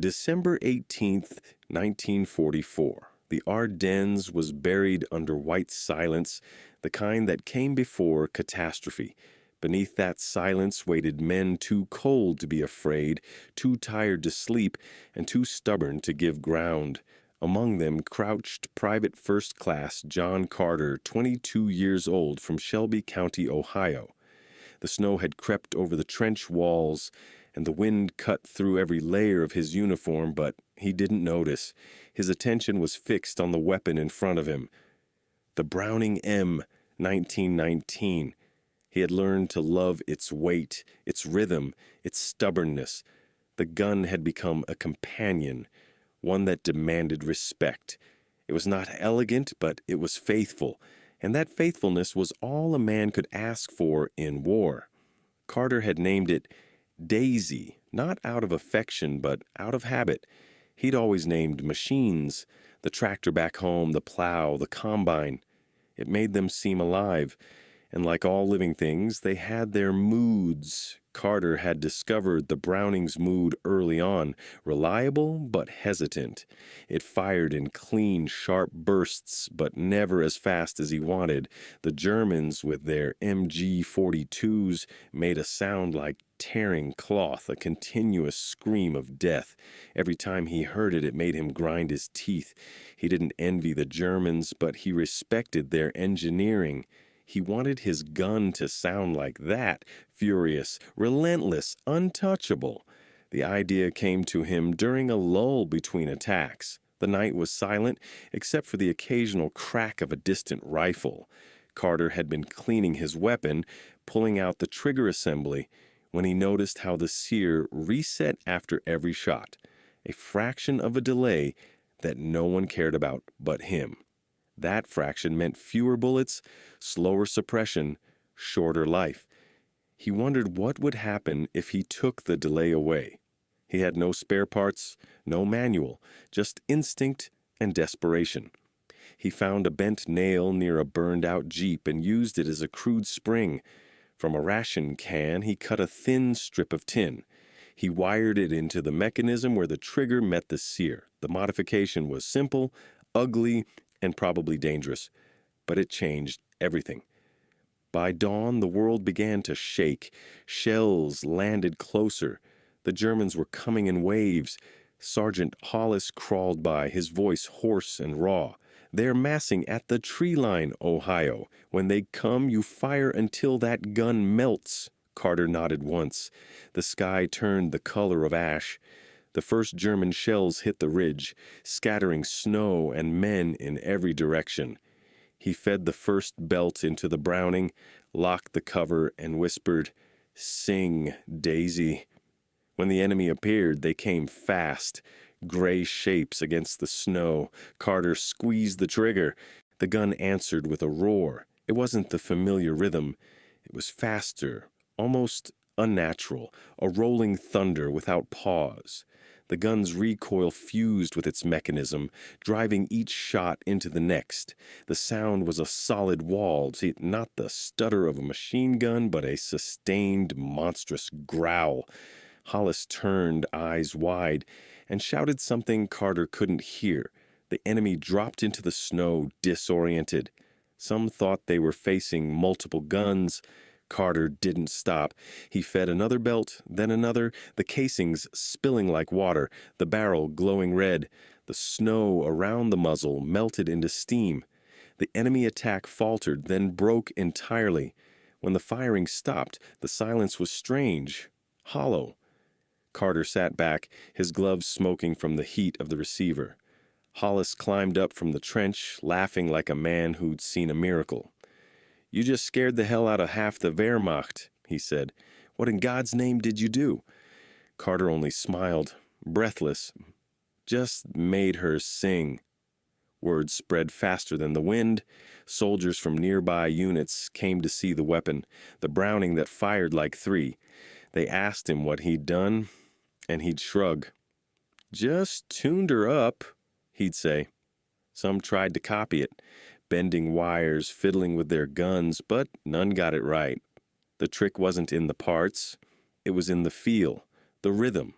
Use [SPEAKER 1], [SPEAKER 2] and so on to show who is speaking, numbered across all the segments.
[SPEAKER 1] December 18th, 1944. The Ardennes was buried under white silence, the kind that came before catastrophe. Beneath that silence waited men too cold to be afraid, too tired to sleep, and too stubborn to give ground. Among them crouched Private First Class John Carter, 22 years old, from Shelby County, Ohio. The snow had crept over the trench walls, and the wind cut through every layer of his uniform, but he didn't notice. His attention was fixed on the weapon in front of him. The Browning M1919. He had learned to love its weight, its rhythm, its stubbornness. The gun had become a companion, one that demanded respect. It was not elegant, but it was faithful, and that faithfulness was all a man could ask for in war. Carter had named it Daisy, not out of affection, but out of habit. He'd always named machines, the tractor back home, the plow, the combine. It made them seem alive, and like all living things, they had their moods. Carter had discovered the Browning's mood early on, reliable but hesitant. It fired in clean, sharp bursts, but never as fast as he wanted. The Germans, with their MG-42s, made a sound like tearing cloth, a continuous scream of death. Every time he heard it, it made him grind his teeth. He didn't envy the Germans, but he respected their engineering. He wanted his gun to sound like that, furious, relentless, untouchable. The idea came to him during a lull between attacks. The night was silent, except for the occasional crack of a distant rifle. Carter had been cleaning his weapon, pulling out the trigger assembly, when he noticed how the sear reset after every shot, a fraction of a delay that no one cared about but him. That fraction meant fewer bullets, slower suppression, shorter life. He wondered what would happen if he took the delay away. He had no spare parts, no manual, just instinct and desperation. He found a bent nail near a burned-out Jeep and used it as a crude spring. From a ration can, he cut a thin strip of tin. He wired it into the mechanism where the trigger met the sear. The modification was simple, ugly, and probably dangerous, but it changed everything. By dawn, the world began to shake. Shells landed closer. The Germans were coming in waves. Sergeant Hollis crawled by, his voice hoarse and raw. "They're massing at the tree line, Ohio. When they come, you fire until that gun melts." Carter nodded once. The sky turned the color of ash. The first German shells hit the ridge, scattering snow and men in every direction. He fed the first belt into the Browning, locked the cover, and whispered, "Sing, Daisy." When the enemy appeared, they came fast, gray shapes against the snow. Carter squeezed the trigger. The gun answered with a roar. It wasn't the familiar rhythm. It was faster, almost unnatural, a rolling thunder without pause. The gun's recoil fused with its mechanism, driving each shot into the next. The sound was a solid wall, not the stutter of a machine gun, but a sustained, monstrous growl. Hollis turned, eyes wide, and shouted something Carter couldn't hear. The enemy dropped into the snow, disoriented. Some thought they were facing multiple guns. Carter didn't stop. He fed another belt, then another, the casings spilling like water, the barrel glowing red. The snow around the muzzle melted into steam. The enemy attack faltered, then broke entirely. When the firing stopped, the silence was strange, hollow. Carter sat back, his gloves smoking from the heat of the receiver. Hollis climbed up from the trench, laughing like a man who'd seen a miracle. "You just scared the hell out of half the Wehrmacht," he said. "What in God's name did you do?" Carter only smiled, breathless. "Just made her sing." Word spread faster than the wind. Soldiers from nearby units came to see the weapon, the Browning that fired like three. They asked him what he'd done, and he'd shrug. "Just tuned her up," he'd say. Some tried to copy it, bending wires, fiddling with their guns, but none got it right. The trick wasn't in the parts. It was in the feel, the rhythm.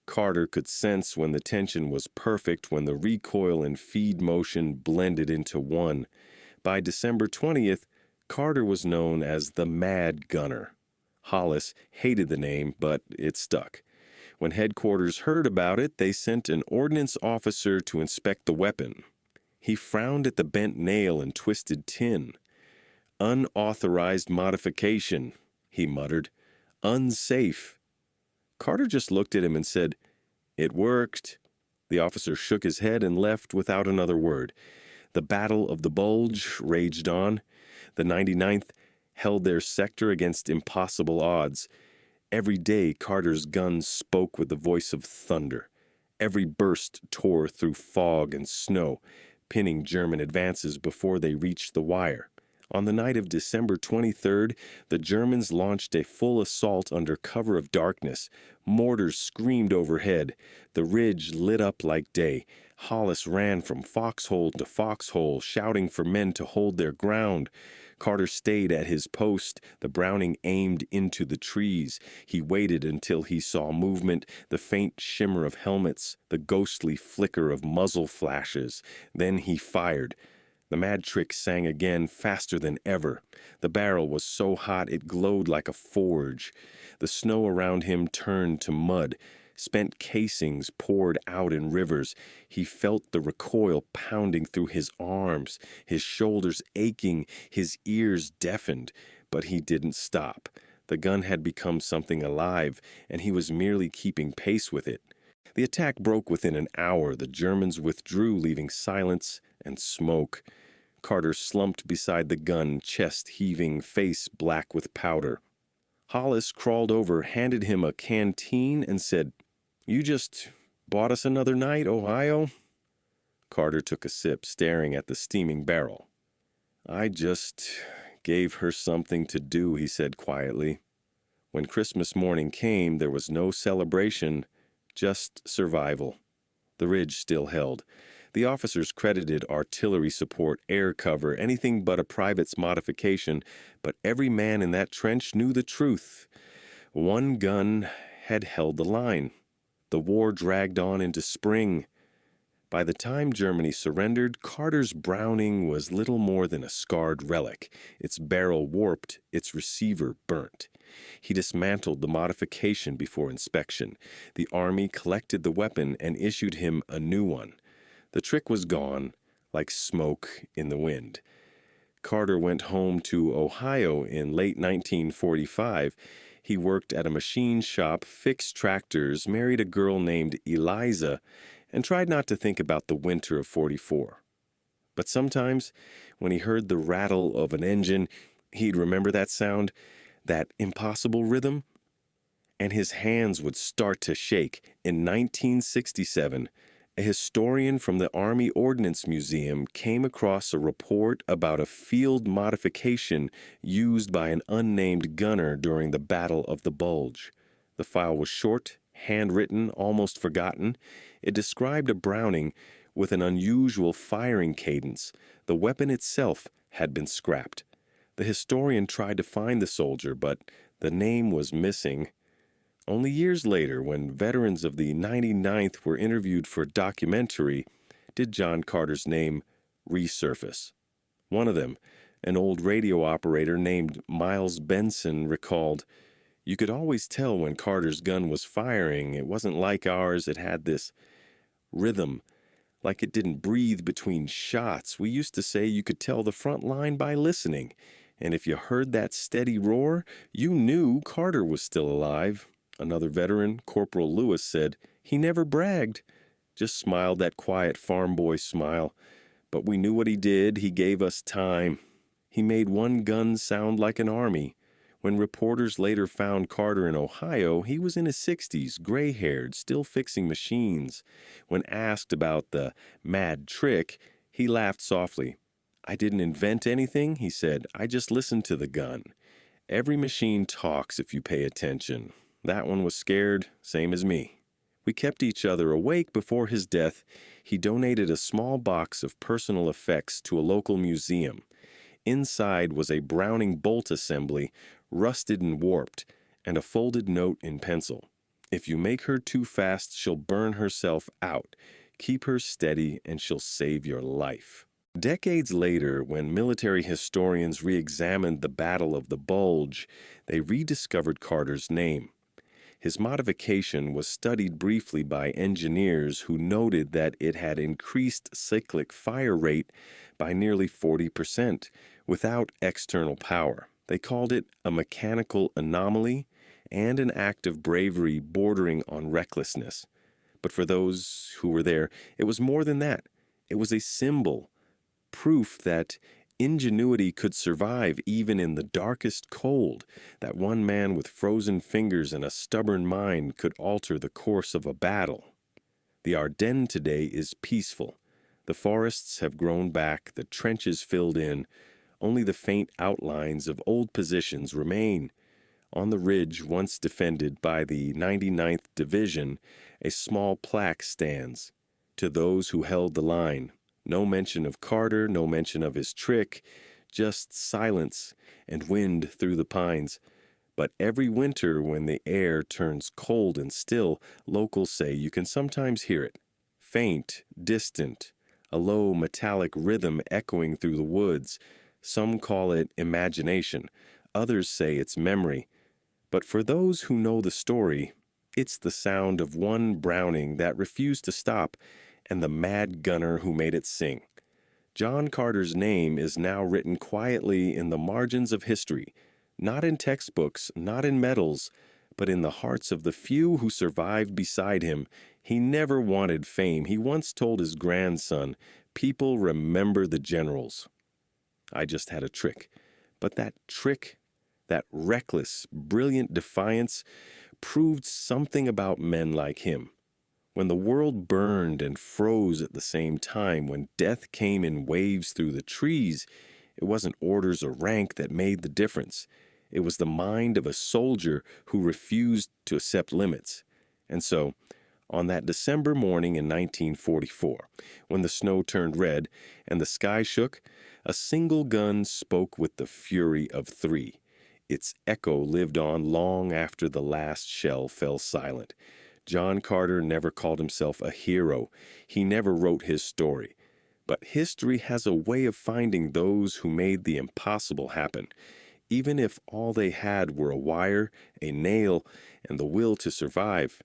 [SPEAKER 1] Carter could sense when the tension was perfect, when the recoil and feed motion blended into one. By December 20th, Carter was known as the Mad Gunner. Hollis hated the name, but it stuck. When headquarters heard about it, they sent an ordnance officer to inspect the weapon. He frowned at the bent nail and twisted tin. "Unauthorized modification," he muttered. "Unsafe." Carter just looked at him and said, "It worked." The officer shook his head and left without another word. The Battle of the Bulge raged on. The 99th held their sector against impossible odds. Every day, Carter's gun spoke with the voice of thunder. Every burst tore through fog and snow, pinning German advances before they reached the wire. On the night of December 23rd, the Germans launched a full assault under cover of darkness. Mortars screamed overhead. The ridge lit up like day. Hollis ran from foxhole to foxhole, shouting for men to hold their ground. Carter stayed at his post, the Browning aimed into the trees. He waited until he saw movement, the faint shimmer of helmets, the ghostly flicker of muzzle flashes. Then he fired. The mad trick sang again, faster than ever. The barrel was so hot it glowed like a forge. The snow around him turned to mud. Spent casings poured out in rivers. He felt the recoil pounding through his arms, his shoulders aching, his ears deafened. But he didn't stop. The gun had become something alive, and he was merely keeping pace with it. The attack broke within an hour. The Germans withdrew, leaving silence and smoke. Carter slumped beside the gun, chest heaving, face black with powder. Hollis crawled over, handed him a canteen, and said, "You just bought us another night, Ohio?" Carter took a sip, staring at the steaming barrel. "I just gave her something to do," he said quietly. When Christmas morning came, there was no celebration, just survival. The ridge still held. The officers credited artillery support, air cover, anything but a private's modification, but every man in that trench knew the truth. One gun had held the line. The war dragged on into spring. By the time Germany surrendered, Carter's Browning was little more than a scarred relic, its barrel warped, its receiver burnt. He dismantled the modification before inspection. The Army collected the weapon and issued him a new one. The trick was gone, like smoke in the wind. Carter went home to Ohio in late 1945. He worked at a machine shop, fixed tractors, married a girl named Eliza, and tried not to think about the winter of '44. But sometimes, when he heard the rattle of an engine, he'd remember that sound, that impossible rhythm, and his hands would start to shake. In 1967, a historian from the Army Ordnance Museum came across a report about a field modification used by an unnamed gunner during the Battle of the Bulge. The file was short, handwritten, almost forgotten. It described a Browning with an unusual firing cadence. The weapon itself had been scrapped. The historian tried to find the soldier, but the name was missing. Only years later, when veterans of the 99th were interviewed for a documentary, did John Carter's name resurface. One of them, an old radio operator named Miles Benson, recalled, "You could always tell when Carter's gun was firing. It wasn't like ours. It had this rhythm, like it didn't breathe between shots. We used to say you could tell the front line by listening, and if you heard that steady roar, you knew Carter was still alive." Another veteran, Corporal Lewis, said, "He never bragged, just smiled that quiet farm boy smile. But we knew what he did. He gave us time. He made one gun sound like an army." When reporters later found Carter in Ohio, he was in his 60s, gray-haired, still fixing machines. When asked about the mad trick, he laughed softly. "I didn't invent anything," he said. "I just listened to the gun. Every machine talks if you pay attention. That one was scared, same as me." We kept each other awake before his death. He donated a small box of personal effects to a local museum. Inside was a Browning bolt assembly, rusted and warped, and a folded note in pencil. If you make her too fast, she'll burn herself out. Keep her steady and she'll save your life. Decades later, when military historians re-examined the Battle of the Bulge, they rediscovered Carter's name. His modification was studied briefly by engineers who noted that it had increased cyclic fire rate by nearly 40% without external power. They called it a mechanical anomaly and an act of bravery bordering on recklessness. But for those who were there, it was more than that. It was a symbol, proof that ingenuity could survive even in the darkest cold, that one man with frozen fingers and a stubborn mind could alter the course of a battle. The Ardennes today is peaceful. The forests have grown back, the trenches filled in. Only the faint outlines of old positions remain. On the ridge once defended by the 99th Division, a small plaque stands. To those who held the line. No mention of Carter, no mention of his trick, just silence and wind through the pines. But every winter when the air turns cold and still, locals say you can sometimes hear it. Faint, distant, a low metallic rhythm echoing through the woods. Some call it imagination, others say it's memory. But for those who know the story, it's the sound of one Browning that refused to stop and the mad gunner who made it sing. John Carter's name is now written quietly in the margins of history, not in textbooks, not in medals, but in the hearts of the few who survived beside him. He never wanted fame. He once told his grandson, "People remember the generals. I just had a trick." But that trick, that reckless, brilliant defiance, proved something about men like him. When the world burned and froze at the same time, when death came in waves through the trees, it wasn't orders or rank that made the difference. It was the mind of a soldier who refused to accept limits. And so, on that December morning in 1944, when the snow turned red and the sky shook, a single gun spoke with the fury of three. Its echo lived on long after the last shell fell silent. John Carter never called himself a hero. He never wrote his story. But history has a way of finding those who made the impossible happen. Even if all they had were a wire, a nail, and the will to survive,